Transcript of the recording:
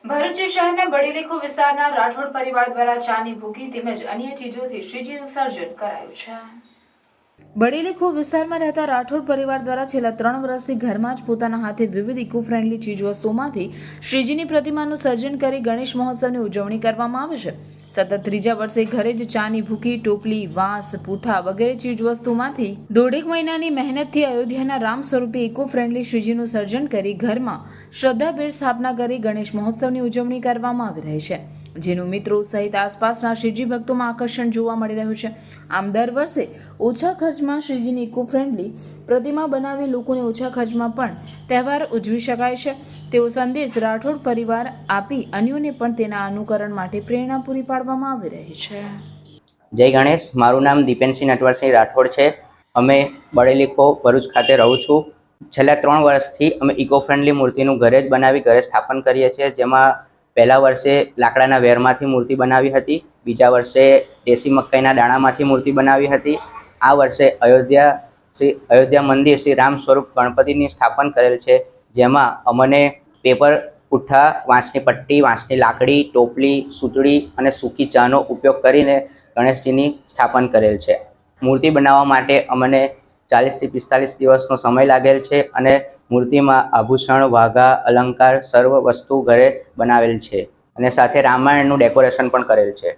ભરૂચ શહેરના બડીલેખો વિસ્તારના રાઠોડ પરિવાર દ્વારા ચાની ભૂકી તેમજ અન્ય ચીજોથી શ્રીજીનું સર્જન કરાયું છે। બડીલેખો વિસ્તારમાં રહેતા રાઠોડ પરિવાર દ્વારા છેલ્લા 3 વર્ષથી ઘરમાં જ પોતાના હાથે વિવિધ ઇકો ફ્રેન્ડલી ચીજવસ્તુઓમાંથી શ્રીજીની પ્રતિમાનું સર્જન કરી ગણેશ મહોત્સવની ઉજવણી કરવામાં આવે છે। સતત 3જા વર્ષે ઘરે જ ચાની ભૂકી, ટોપલી, વાંસ, પૂઠા વગેરે ચીજવસ્તુમાંથી 1.5 મહિનાની મહેનતથી અયોધ્યાના રામ સ્વરૂપે ઇકો ફ્રેન્ડલી શ્રીજીનું સર્જન કરી ઘરમાં શ્રદ્ધાભેર સ્થાપના કરી ગણેશ મહોત્સવની ઉજવણી કરવામાં આવી રહી છે, જેનું મિત્રો સહિત આસપાસના શ્રીજી ભક્તોમાં આકર્ષણ જોવા મળી રહ્યું છે। આમ દર વર્ષે ઓછા ખર્ચમાં શ્રીજીની ઇકો ફ્રેન્ડલી પ્રતિમા બનાવી લોકોને ઓછા ખર્ચમાં પણ તહેવાર ઉજવી શકાય છે તેવો સંદેશ રાઠોડ પરિવાર આપી અન્યોને પણ તેના અનુકરણ માટે પ્રેરણા પૂરી પાડવામાં આવી રહી છે। જય ગણેશ। મારું નામ દીપેનસિંહ નટવરસિંહ રાઠોડ છે। અમે બડેલીખો ભરૂચ ખાતે રહું છું। છેલ્લા 3 વર્ષથી અમે ઇકો ફ્રેન્ડલી મૂર્તિનું ઘરે જ બનાવી ઘરે સ્થાપન કરીએ છીએ, જેમાં પહેલા વર્ષે લાકડાના વેરમાંથી મૂર્તિ બનાવી હતી, બીજા વર્ષે દેશી મકાઈના દાણામાંથી મૂર્તિ બનાવી હતી, આ વર્ષે અયોધ્યા મંદિર શ્રી રામ સ્વરૂપ ગણપતિની સ્થાપન કરેલ છે, જેમાં અમને પેપર, પુઠ્ઠા, વાંસની પટ્ટી, વાંસની લાકડી, ટોપલી, સૂતળી અને સૂકી ચાનો ઉપયોગ કરીને ગણેશજીની સ્થાપન કરેલ છે। મૂર્તિ બનાવવા માટે અમને 40 થી 45 દિવસનો સમય લાગેલ છે અને મૂર્તિમાં આભૂષણ, વાઘા, અલંકાર સર્વ વસ્તુ ઘરે બનાવેલ છે અને સાથે રામાયણનું ડેકોરેશન પણ કરેલ છે।